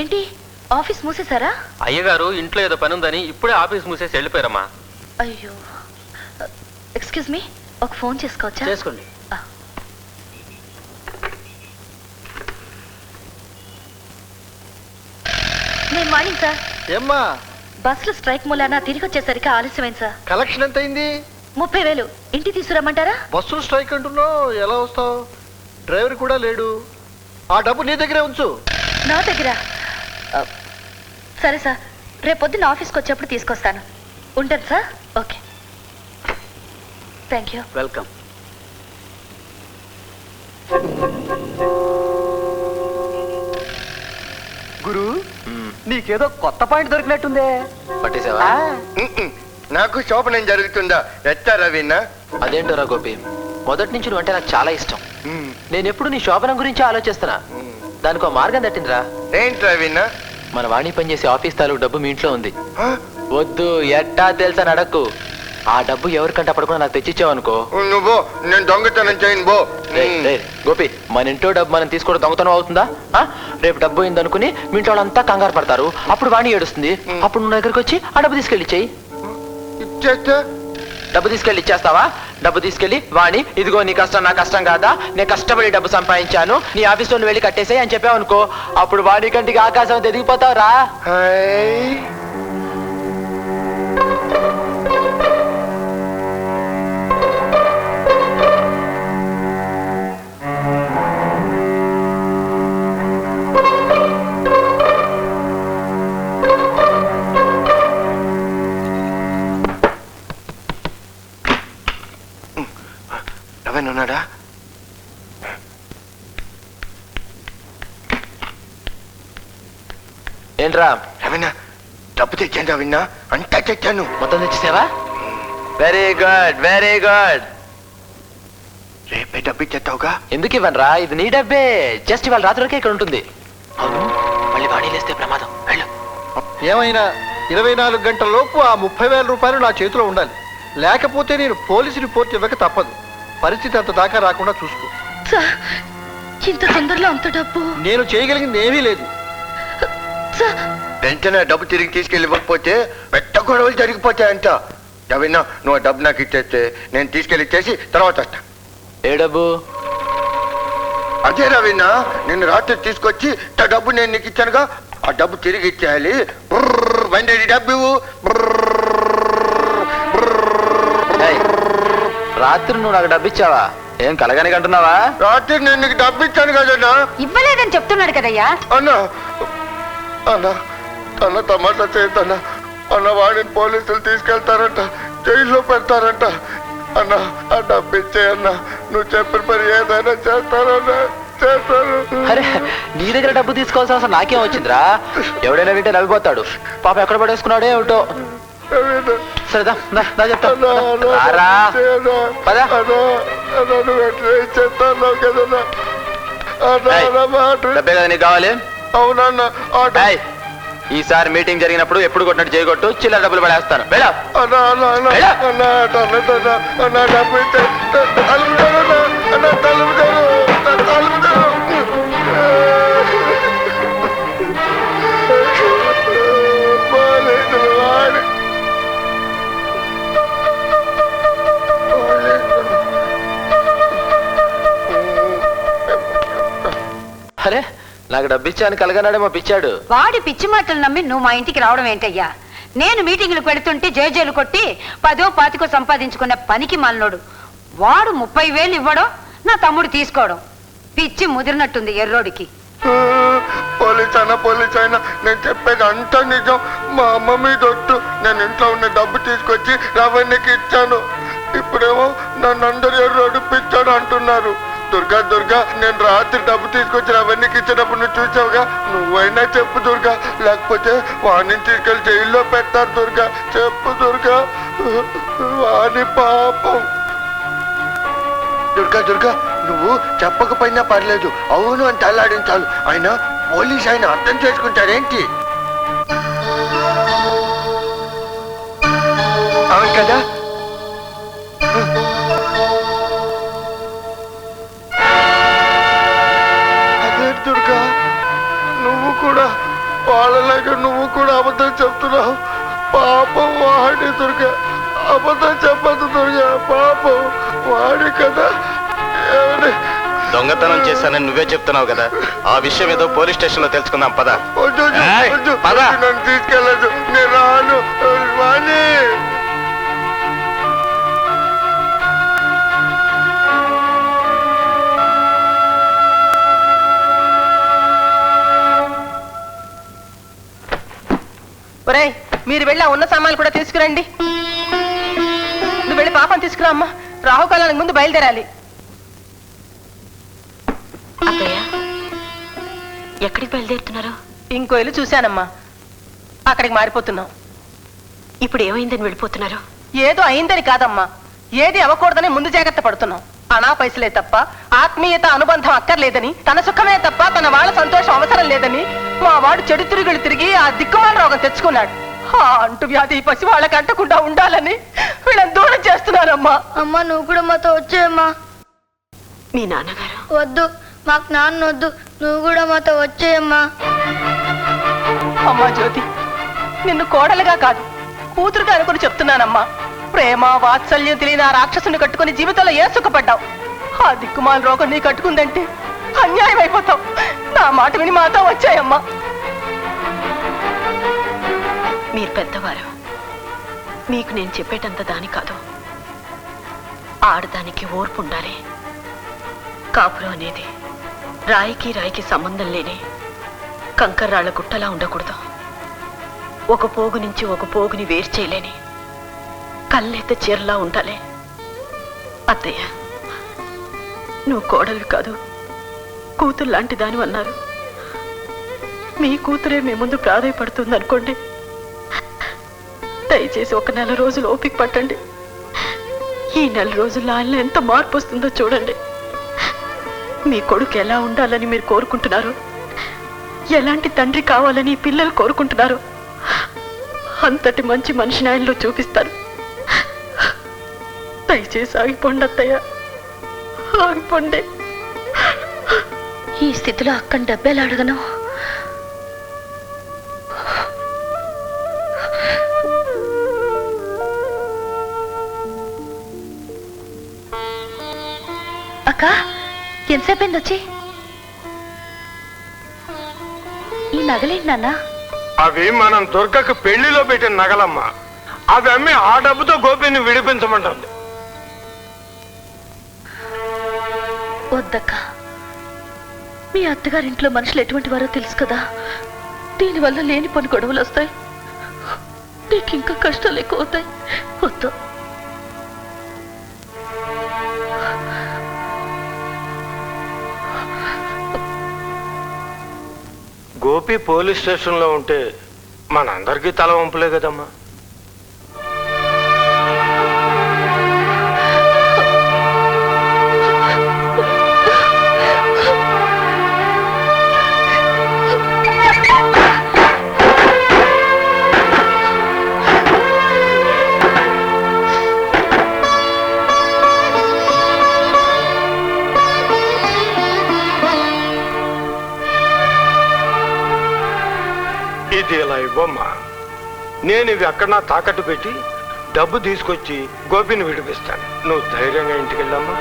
ఏంటి ఆఫీస్ మూసేశారా? అయ్యగారు ఇంట్లో ఏదో పని ఉందని ఇప్పుడే ఆఫీస్ మూసేసి వెళ్ళిపోయారమ్మా. అయ్యో, ఎక్స్క్యూజ్ మీ, ఒక ఫోన్ చేసుకోవచ్చా? చేసుకోండి. నేను మార్నింగ్ సార్. ఏమ్మా? బస్సులో స్ట్రైక్ మూలాన తిరిగి వచ్చేసరికి ఆలస్యమైంది సార్. కలెక్షన్ ఎంత అయింది? 30,000. ఇంటికి తీసుకురమ్మంటారా? బస్సులు స్ట్రైక్ అంటున్నావు, ఎలా వస్తావు? డ్రైవర్ కూడా లేడు. ఆ డబ్బు నీ దగ్గరే ఉంచు. నా దగ్గర? సరే సార్, రేపు పొద్దున్న ఆఫీస్కి వచ్చేప్పుడు తీసుకొస్తాను. ఉంటాను sir. Okay, thank you. Welcome. గురు, నీకేదో కొత్త పాయింట్ దొరికినట్టుందే. పట్టేసావా? నాకు శోభనం జరుగుతుందా ఎట్టా రవీనా? అదేంటోరా గోపి, మొదటి నుంచి నువ్వు అంటే నాకు చాలా ఇష్టం. నేను ఎప్పుడు నీ శోభనం గురించి ఆలోచిస్తున్నా. దానికి ఒక మార్గం తట్టిందిరా. ఏంటి రవీనా? మన వాణి పనిచేసే ఆఫీస్ తాలూకు డబ్బు మీ ఇంట్లో ఉంది. వద్దు, ఎట్టా తెలుసా నడక్కు. ఆ డబ్బు ఎవరికంటే పడకుండా నాకు తెచ్చిచ్చావు అనుకో, నువ్వు నేను దొంగతనం చేయను బో. గోపి, మన ఇంట్లో డబ్బు మనం తీసుకోవడం దొంగతనం అవుతుందా? రేపు డబ్బు అయింది అనుకుని మీ ఇంట్లో వాళ్ళంతా కంగారు పడతారు. అప్పుడు వాణి ఏడుస్తుంది. అప్పుడు నువ్వు దగ్గరికి వచ్చి ఆ డబ్బు తీసుకెళ్ళి ఇచ్చేయి. ఇచ్చేస్తే డబ్బు తీసుకెళ్ళి ఇచ్చేస్తావా? డబ్బు తీసుకెళ్ళి వాణి, ఇదిగో నీ కష్టం నా కష్టం కాదా, నేను కష్టపడి డబ్బు సంపాదించాను, నీ ఆఫీస్లో వెళ్ళి కట్టేసాయి అని చెప్పావు అనుకో, అప్పుడు వాణి కంటికి ఆకాశం ఎదిగిపోతావురా. ఉన్నాడా? ఏంట్రా? రవీనా, డబ్బు తెచ్చాను రవీనా, అంతా తెచ్చాను. మొత్తం తెచ్చేసావా? Very good, very good. రేపే డబ్బు ఇచ్చేస్తావుగా? ఎందుకు ఇవ్వనరా, ఇది నీ డబ్బే. జస్ట్ ఇవాళ రాత్రి వరకే ఇక్కడ ఉంటుంది. అవును, మళ్ళీ వాణి లేస్తే ప్రమాదం. వెళ్ళు. ఏమైనా 24 గంటల లోపు ఆ 30,000 రూపాయలు నా చేతిలో ఉండాలి. లేకపోతే నేను పోలీసు రిపోర్ట్ ఇవ్వక తప్పదు. పరిస్థితి అంత దాకా రాకుండా చూసుకో. సార్, ఇంత తొందరలో అంత డబ్బు? నేను చేయగలిగింది ఏమీ లేదు. వెంటనే డబ్బు తిరిగి తీసుకెళ్ళిపోతే పెద్ద గొడవలు జరిగిపోతాయంట. రవీనా, నువ్వు ఆ డబ్బు నాకు ఇచ్చేస్తే నేను తీసుకెళ్ళి ఇచ్చేసి తర్వాత వస్తా. ఏ డబ్బు? అదే రవీనా, నిన్ను రాత్రి తీసుకొచ్చి ఆ డబ్బు నేను నీకు ఇచ్చానుగా, ఆ డబ్బు తిరిగి ఇచ్చేయాలి. డబ్బు రాత్రి నువ్వు నాకు డబ్బు ఇచ్చావా? ఏం కలగానికి అంటున్నావా? రాత్రి నేను నీకు డబ్బు ఇచ్చాను కదన్నా. ఇవ్వలేదని చెప్తున్నాడు కదయ్యా. అన్నా అన్నా అన్న తమాషా చేయొద్దన్నా. అన్న వాడిని పోలీసులు తీసుకెళ్తారంట, జైల్లో పెడతారంట. అన్న ఆ డబ్బు ఇచ్చేయన్నా, నువ్వు చెప్పిన పని ఏదైనా చేస్తారన్నా, చేస్తాను. అరే, నీ దగ్గర డబ్బు తీసుకోవాల్సిన అవసరం నాకేం వచ్చిందిరా? ఎవడైనా వింటే నవ్విపోతాడు. పాప ఎక్కడ పడేసుకున్నాడే ఏమిటో. సరేదా, చెప్తాను. డబ్బే కదా నీకు కావాలి? అవునన్నా. ఈసారి మీటింగ్ జరిగినప్పుడు ఎప్పుడు కొట్టినట్టు చేయగొట్టు, చిల్లర డబ్బులు పడేస్తాను. అరే, నాకు డబ్బిచ్చాను కలగనాడేమో పిచ్చాడు. వాడి పిచ్చి మాటలు నమ్మి నువ్వు మా ఇంటికి రావడం ఏంటయ్యా? నేను మీటింగ్లు పెడుతుంటే జేజేలు కొట్టి 10 20 సంపాదించుకున్న పనికి మాలినోడు వాడు 30,000 ఇవ్వడం, నా తమ్ముడు తీసుకోవడం. పిచ్చి ముదిరినట్టుంది ఎర్రోడికి. పోలీస్ అయినా నేను చెప్పేది అంతా నిజం. మా అమ్మ మీద ఒట్టు. నేను ఇంట్లో ఉన్న డబ్బు తీసుకొచ్చి రవణ్యకి ఇచ్చాను. ఇప్పుడేమో నన్ను అందరు ఎర్రోడు పిచ్చాడు అంటున్నారు. దుర్గా, నేను రాత్రి డబ్బు తీసుకొచ్చి రవణ్యకి ఇచ్చేటప్పుడు నువ్వు చూసావుగా. నువ్వైనా చెప్పు దుర్గా, లేకపోతే వాడిని తీసుకెళ్ళి జైల్లో పెట్టారు. దుర్గా, చెప్పు దుర్గా, వాడి పాపం. దుర్గా, నువ్వు చెప్పకపోయినా పర్లేదు, అవును అని తల్లాడించాలి. ఆయన పోలీస్ ఆయన అర్థం చేసుకుంటారేంటి? అవును కదా? అదే దుర్గా, నువ్వు కూడా కూడా అబద్ధం చెప్తున్నావు. పాపం వాడి దుర్గా, అబద్ధం చెప్పద్దు దుర్గా, పాపం వాడి కదా. దొంగతనం చేశానని నువ్వే చెప్తున్నావు కదా, ఆ విషయం ఏదో పోలీస్ స్టేషన్ లో తెలుసుకుందాం పద. నన్ను తీసుకెళ్ళదు, నేను రాను. వాణి ఒరేయ్, మీరు వెళ్ళి ఆ ఉన్న సామాన్లు కూడా తీసుకురండి. నువ్వు వెళ్ళి పాపం తీసుకురా అమ్మా, రాహుకాలానికి ముందు బయలుదేరాలి. అత్తయ్య, ఎక్కడికి బయలుదేరుతున్నారు? ఇంకో ఇల్లు చూశానమ్మా, అక్కడికి మారిపోతున్నాం. ఇప్పుడు ఏమైందని వెళ్ళిపోతున్నారు? ఏదో అయిందని కాదమ్మా, ఏది అవ్వకూడదని ముందు జాగ్రత్త పడుతున్నాం. అనా పైసలే తప్ప ఆత్మీయత అనుబంధం అక్కర్లేదని, తన సుఖమే తప్ప తన వాళ్ళ సంతోషం అవసరం లేదని మా వాడు చెడు తిరుగులు తిరిగి ఆ దిక్కుమాల రోగం తెచ్చుకున్నాడు. ఆ అంటు వ్యాధి పసి వాళ్ళకి అంటకుండా ఉండాలని వీళ్ళని దూరం చేస్తున్నారమ్మా. అమ్మా, నువ్వు కూడా మాతో వచ్చేయమ్మా. మీ నాన్నగారు? వద్దు, మాకు నాన్న వద్దు, నువ్వు కూడా మాతో వచ్చేయమ్మా. అమ్మా జ్యోతి, నిన్ను కోడలుగా కాదు కూతురుగా అనుకుని చెప్తున్నానమ్మా. ప్రేమ వాత్సల్యం తెలియని ఆ రాక్షసుని కట్టుకుని జీవితంలో ఏ సుఖపడ్డావు. ఆ దిక్కుమాల రోగం నీ కట్టుకుందంటే అన్యాయం అయిపోతావు. నా మాట విని మాతో వచ్చాయమ్మా. మీరు పెద్దవారు, మీకు నేను చెప్పేటంత దాని కాదు. ఆడదానికి ఓర్పు ఉండాలి. కాపురం అనేది రాయికి సంబంధం లేని కంకర్రాళ్ల గుట్టలా ఉండకూడదు. ఒక పోగు నుంచి ఒక పోగుని వేరు చేయలేని కళ్ళెత్త చీరలా ఉండాలి. అత్తయ్య, నువ్వు కోడలు కాదు, కూతురు లాంటి దాని అన్నారు. మీ కూతురే మీ ముందు ప్రాధాయపడుతుంది అనుకోండి. దయచేసి ఒక నెల రోజులు ఓపిక పట్టండి. ఈ నెల రోజుల్లో ఆయనలో ఎంత మార్పు వస్తుందో చూడండి. మీ కొడుకు ఎలా ఉండాలని మీరు కోరుకుంటున్నారు, ఎలాంటి తండ్రి కావాలని పిల్లలు కోరుకుంటున్నారు, అంతటి మంచి మనిషిని ఆయనలో చూపిస్తారు. దయచేసి ఆగిపోండి అత్తయ్య, ఆగిపోండి. ఈ స్థితిలో అక్కని డబ్బేలా అడగను. అక్క, ఎంతసేపు అయింది వచ్చి? ఈ నగలేంటి నాన్న? అవి మనం దుర్గకు పెళ్లిలో పెట్టిన నగలమ్మా. అవి అమ్మి ఆ డబ్బుతో గోపిని విడిపించమంటుంది. వద్దక్క, మీ అత్తగారింట్లో మనుషులు ఎటువంటి వారో తెలుసు కదా. దీనివల్ల లేనిపోని గొడవలు వస్తాయి, నీకు ఇంకా కష్టాలు ఎక్కువ అవుతాయి. వద్దు. గోపి పోలీస్ స్టేషన్లో ఉంటే మనందరికీ తల వంపులే కదమ్మా. ఇది ఇలా ఇవ్వమ్మా. నేను ఇవి అక్కడ తాకట్టు పెట్టి డబ్బు తీసుకొచ్చి గోపిని విడిపిస్తాను. నువ్వు ధైర్యంగా ఇంటికి వెళ్ళమ్మా.